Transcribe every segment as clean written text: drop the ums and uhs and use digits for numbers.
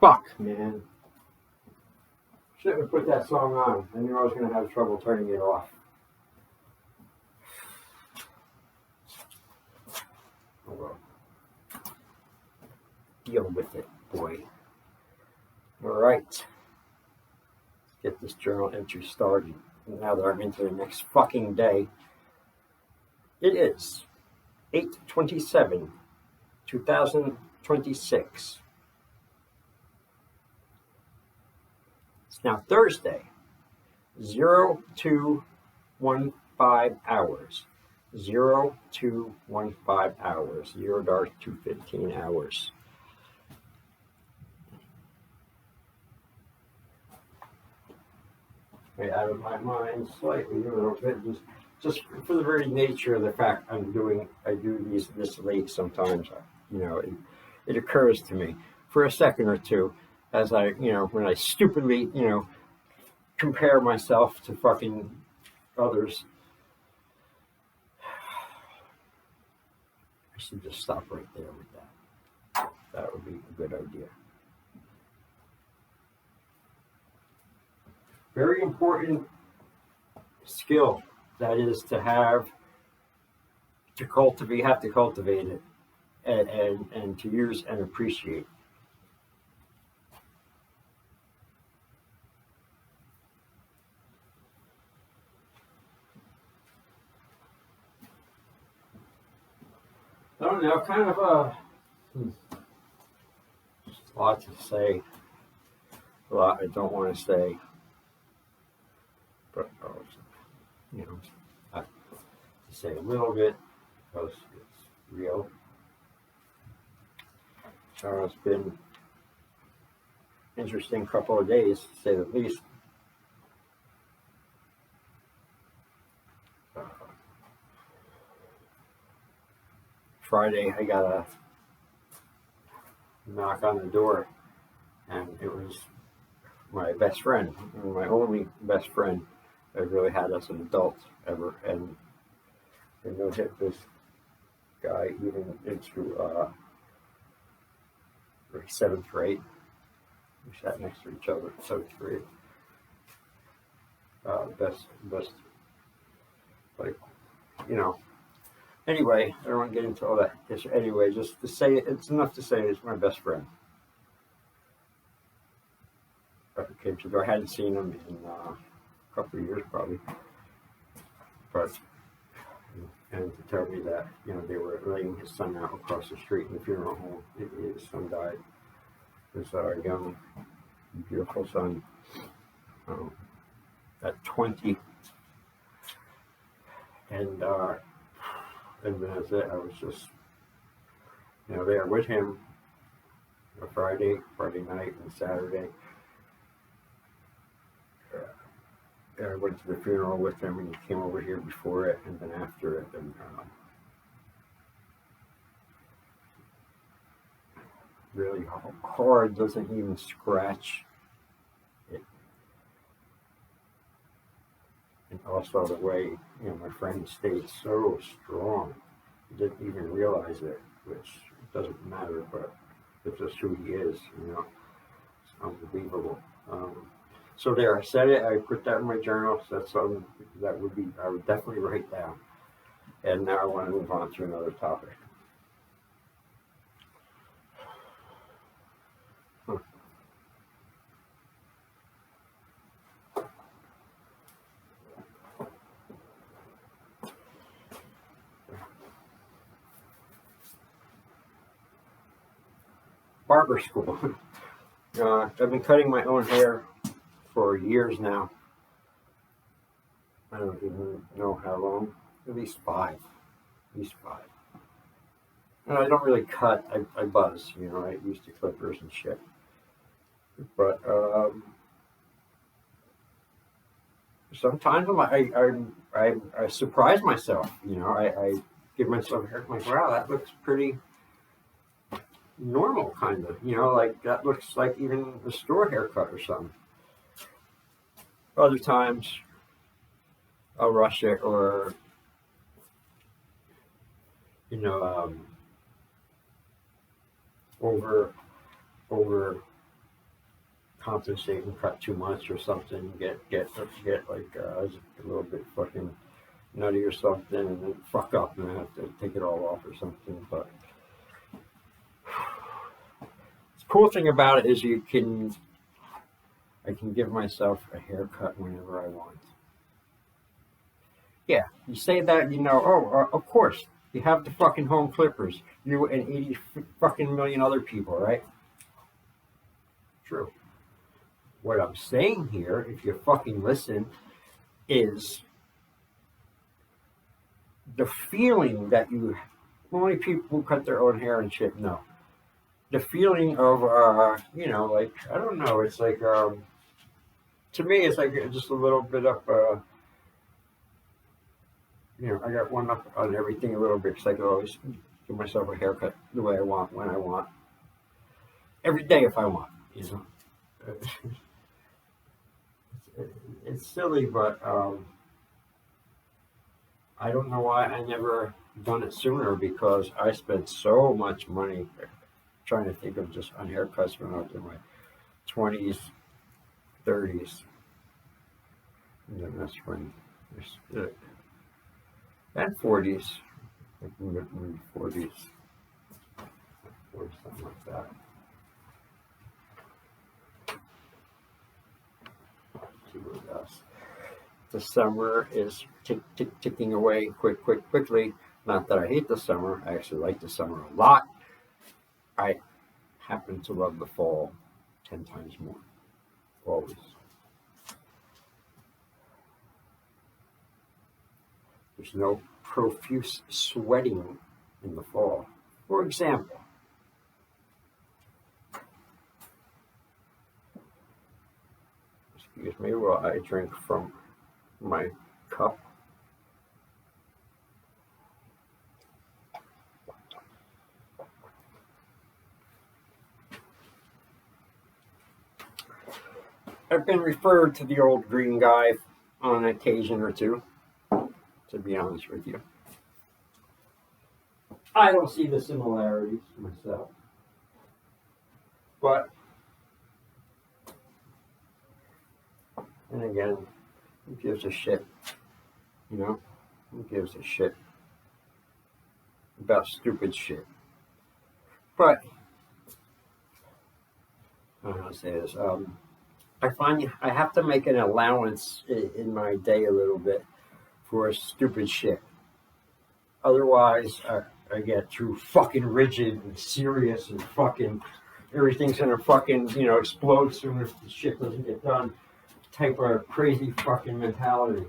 Fuck, man. Shouldn't have put that song on. I knew I was going to have trouble turning it off. Oh well. Deal with it, boy. Alright. Let's get this journal entry started. Now that I'm into the next fucking day. It is 8/27/2026. It's now Thursday, 0215 hours. 0215 hours. 0215 hours. Out of my mind slightly a little bit, just for the very nature of the fact I do these this late sometimes. It occurs to me for a second or two as when I stupidly compare myself to fucking others. I should just stop right there with that. That would be a good idea. Very important skill that is to have to cultivate it and to use and appreciate. I don't know, kind of a lot to say, a lot I don't want to say. But I have to say a little bit because it's real. So it's been an interesting couple of days, to say the least. Friday, I got a knock on the door, and it was my best friend, my only best friend I've really had as an adult ever, and I know hit this guy even into seventh grade. We sat next to each other in seventh grade. Best, like, Anyway, I don't want to get into all that. Anyway, just to say, it's enough to say it's my best friend. I came to the door. I hadn't seen him in a couple of years, probably. And to tell me that, they were laying his son out across the street in the funeral home. His son died. His young, beautiful son at 20. And that's it. I was just, there with him Friday night and Saturday. I went to the funeral with him, and he came over here before it and then after it. And really hard, doesn't even scratch it. And also the way, my friend stayed so strong. He didn't even realize it, which doesn't matter, but it's just who he is, It's unbelievable. So there, I said it. I put that in my journal. So that's something that I would definitely write down. And now I want to move on to another topic. Barber school. I've been cutting my own hair for years now. I don't even know how long. At least five. And I don't really cut. I buzz. I use the clippers and shit. But sometimes I surprise myself. I give myself a haircut. I'm like, wow, that looks pretty normal, kind of. Like that looks like even a store haircut or something. Other times, I'll rush it, or over compensate and cut too much or something, get like a little bit fucking nutty or something, and then fuck up and I have to take it all off or something. But the cool thing about it is I can give myself a haircut whenever I want. Yeah, you say that, of course, you have the fucking home clippers, you and 80 fucking million other people, right? True. What I'm saying here, if you fucking listen, is the feeling that only people who cut their own hair and shit know. The feeling of, like, I don't know, it's like, to me, it's like just a little bit of, I got one up on everything a little bit because I can always give myself a haircut the way I want, when I want, every day if I want, It's silly, but I don't know why I never done it sooner, because I spent so much money trying to think of just on haircuts when I was in my 20s, 30s, and then that's when and 40s, like mid 40s, or something like that. See what it does. The summer is ticking away quickly. Not that I hate the summer. I actually like the summer a lot. I happen to love the fall 10 times more. Always. There's no profuse sweating in the fall. For example, excuse me while I drink from my cup. I've been referred to the old green guy on an occasion or two, to be honest with you. I don't see the similarities myself. But, and again, who gives a shit? Who gives a shit about stupid shit? But, I don't know how to say this. I find I have to make an allowance in my day a little bit for stupid shit. Otherwise, I get too fucking rigid and serious and fucking everything's gonna fucking, explode soon if the shit doesn't get done. Type of crazy fucking mentality.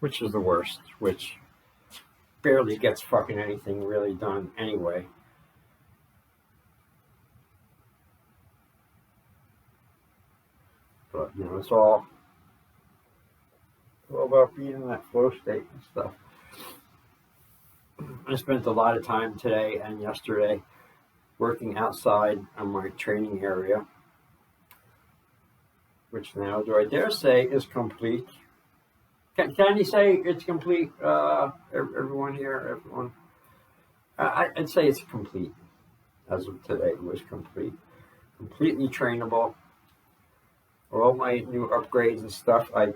Which is the worst, which barely gets fucking anything really done anyway. But, it's all about being in that flow state and stuff. I spent a lot of time today and yesterday working outside on my training area, which now, do I dare say, is complete. Can you say it's complete, everyone here, everyone? I'd say it's complete. As of today, it was complete. Completely trainable. All my new upgrades and stuff I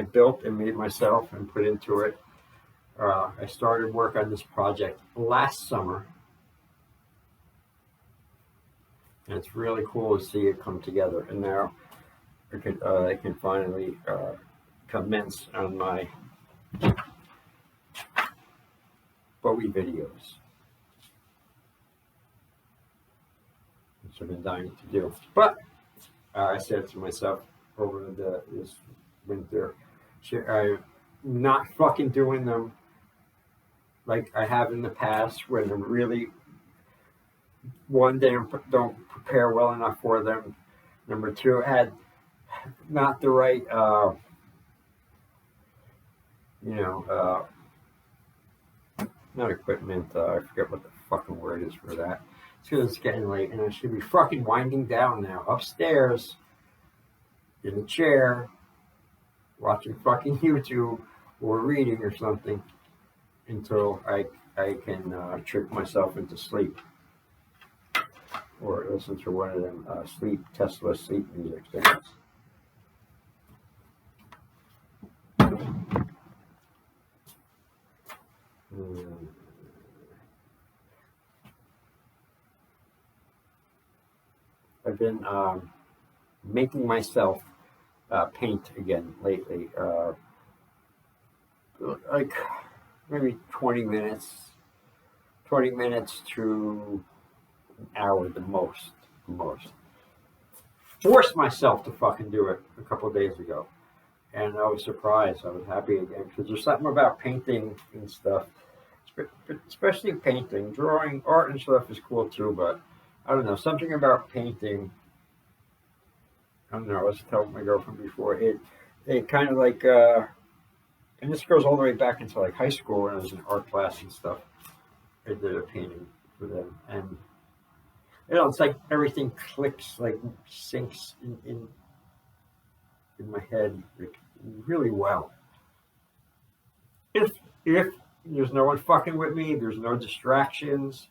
built and made myself and put into it. I started work on this project last summer. And it's really cool to see it come together. And now I can finally commence on my Bowie videos, which I've been dying to do. But I said to myself over this winter, I'm not fucking doing them like I have in the past, when I'm really, one, they don't prepare well enough for them. Number two, had not the right, not equipment, I forget what the fucking word is for that. It's because it's getting late and I should be fucking winding down now, upstairs, in a chair, watching fucking YouTube or reading or something until I can trick myself into sleep. or listen to one of them Tesla sleep music things. I've been making myself paint again lately, like maybe 20 minutes to an hour the most. Forced myself to fucking do it a couple of days ago, and I was surprised. I was happy again because there's something about painting and stuff, especially painting. Drawing, art and stuff is cool too, but I don't know, something about painting. I don't know. I was telling my girlfriend before, it kind of like, and this goes all the way back into like high school when I was in art class and stuff. I did a painting for them, and it's like everything clicks, like sinks in my head, like really well. If there's no one fucking with me, there's no distractions.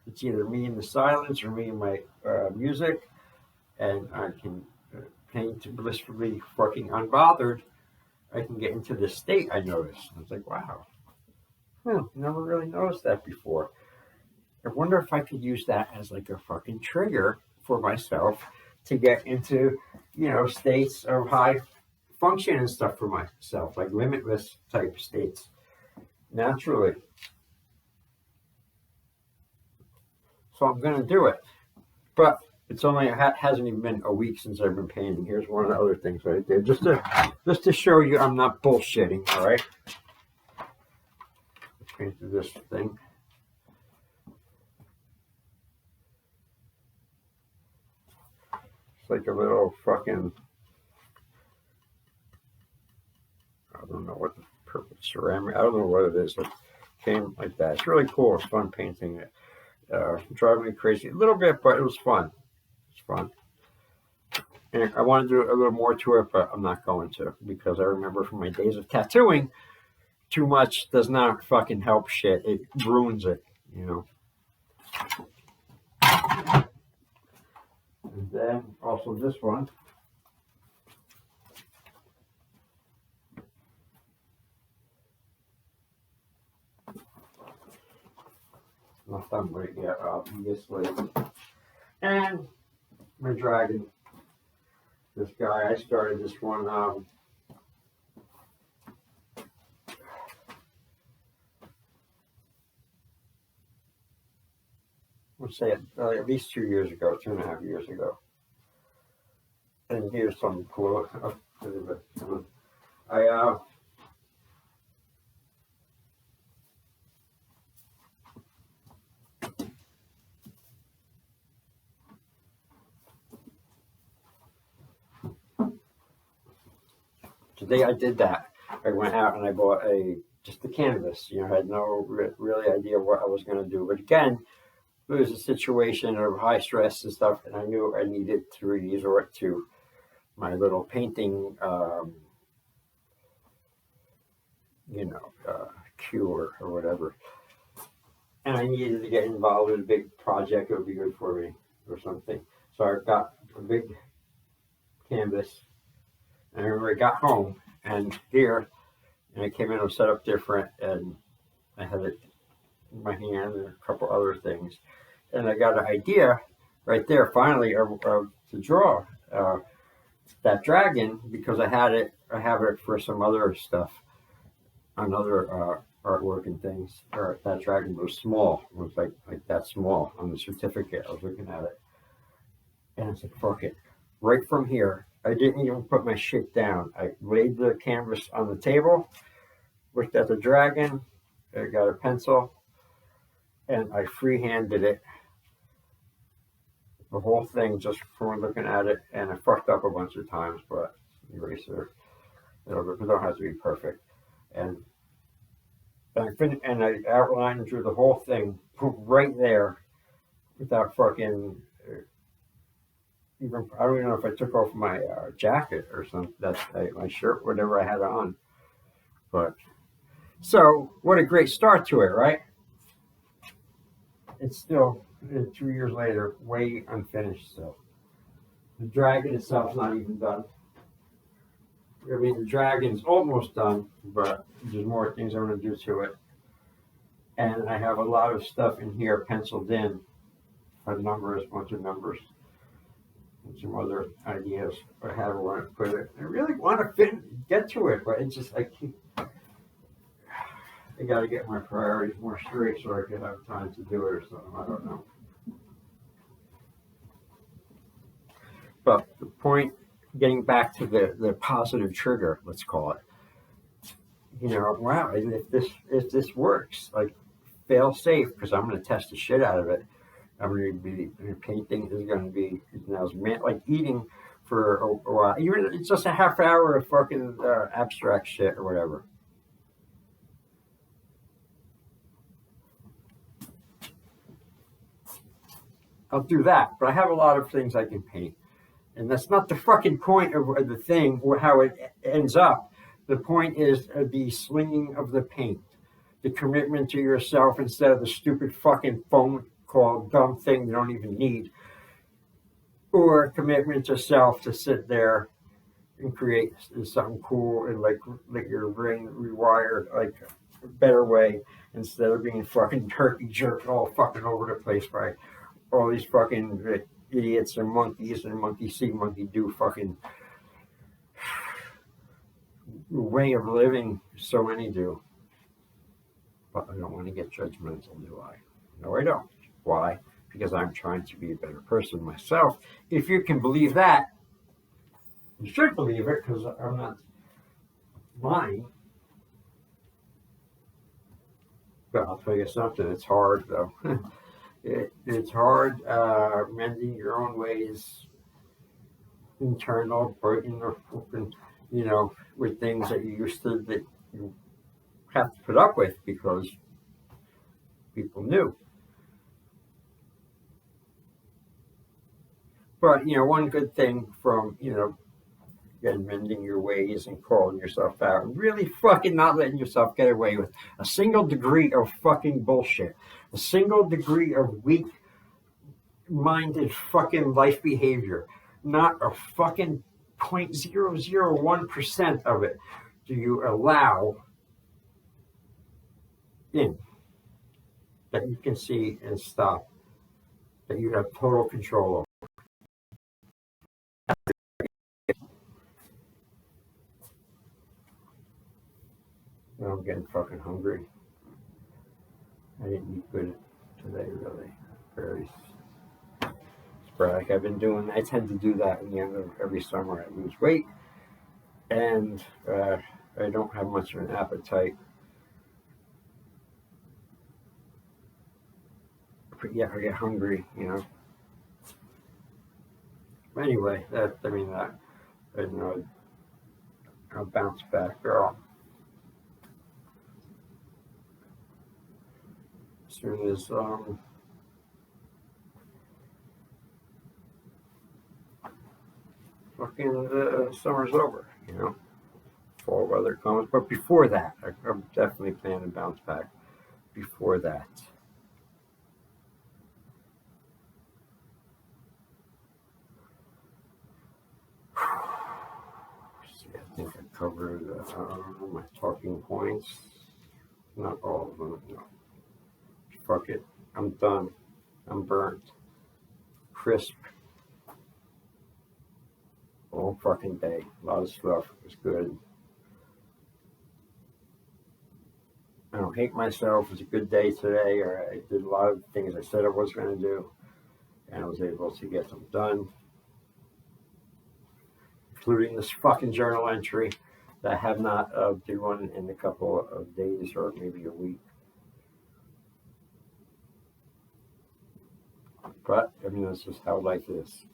It's either me in the silence or me in my music, and I can paint blissfully fucking unbothered. I can get into this state. I noticed. I was like, wow, never really noticed that before. I wonder if I could use that as like a fucking trigger for myself to get into, states of high function and stuff for myself, like limitless type states naturally. So I'm going to do it. But it's only hasn't even been a week since I've been painting. Here's one of the other things I did, just to show you I'm not bullshitting, all right? I painted this thing. It's like a little fucking, I don't know what the purple ceramic, I don't know what it is. It came like that. It's really cool. It's fun painting it. Driving me crazy a little bit, but it was fun. It's fun. And I want to do a little more to it, but I'm not going to, because I remember from my days of tattooing, too much does not fucking help shit. It ruins it, And then also this one. Not done right yet, obviously. And my dragon. This guy, I started this one. Let's say at least 2 years ago, 2.5 years ago. And here's some cool. Today I did that. I went out and I bought just a canvas. I had no really idea what I was going to do. But again, it was a situation of high stress and stuff, and I knew I needed to resort to my little painting, cure or whatever. And I needed to get involved in a big project. It would be good for me or something. So I got a big canvas. And I remember I got home and I came in and set up different, and I had it in my hand and a couple other things. And I got an idea right there, finally, to draw that dragon, because I have it for some other stuff, another artwork and things. Or that dragon was small. It was like that small on the certificate. I was looking at it. And I said, fuck it. Right from here, I didn't even put my shit down. I laid the canvas on the table, looked at the dragon, I got a pencil, and I freehanded it. The whole thing just from looking at it, and I fucked up a bunch of times, but eraser, it don't have to be perfect. And I outlined and drew the whole thing right there without fucking. Even, I don't even know if I took off my jacket or something. That's my shirt, whatever I had on. But so, what a great start to it, right? It's still 2 years later, way unfinished still. The dragon itself's not even done. I mean, the dragon's almost done, but there's more things I want to do to it. And I have a lot of stuff in here penciled in, a bunch of numbers, and some other ideas for how to want to put it. I really want to get to it, but it's just I got to get my priorities more straight so I can have time to do it or something. I don't know. But the point, getting back to the positive trigger, let's call it. Wow, if this works, like fail safe, because I'm going to test the shit out of it. I'm going to be painting is going to be like eating for a while. Even it's just a half hour of fucking abstract shit or whatever. I'll do that, but I have a lot of things I can paint. And that's not the fucking point of the thing or how it ends up. The point is the slinging of the paint, the commitment to yourself instead of the stupid fucking phone call dumb thing you don't even need, or commitment to self to sit there and create something cool and like let your brain rewired like a better way instead of being fucking turkey jerked all fucking over the place by all these fucking idiots and monkeys and monkey see, monkey do fucking way of living so many do. But I don't want to get judgmental, do I? No, I don't. Why? Because I'm trying to be a better person myself. If you can believe that, you should believe it because I'm not lying. But I'll tell you something, it's hard though. It's hard mending your own ways, internal, breaking or with things that you used to that you have to put up with because people knew. But one good thing from again, mending your ways and calling yourself out and really fucking not letting yourself get away with a single degree of fucking bullshit, a single degree of weak-minded fucking life behavior, not a fucking 0.001% of it do you allow in that you can see and stop, that you have total control over. I'm getting fucking hungry. I didn't eat good today, really. Very sporadic. I've been doing, I tend to do that in the end of every summer. I lose weight and I don't have much of an appetite. But yeah, I get hungry, Anyway, I'll bounce back, girl. As soon as fucking summer's over, fall weather comes. But before that, I'm definitely planning to bounce back. Before that. I think I covered my talking points. Not all of them, no. Fuck it. I'm done. I'm burnt. Crisp. All fucking day. A lot of stuff. It was good. I don't hate myself. It was a good day today. I did a lot of things I said I was going to do. And I was able to get them done. Including this fucking journal entry that I have not did one in a couple of days or maybe a week. But, that's just how life is.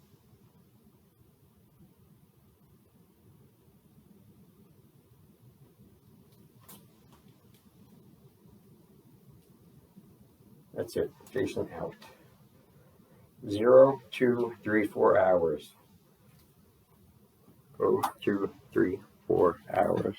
That's it. Jason out. 0, 2, 3, 4 hours. 0, 2, 3, 4 hours.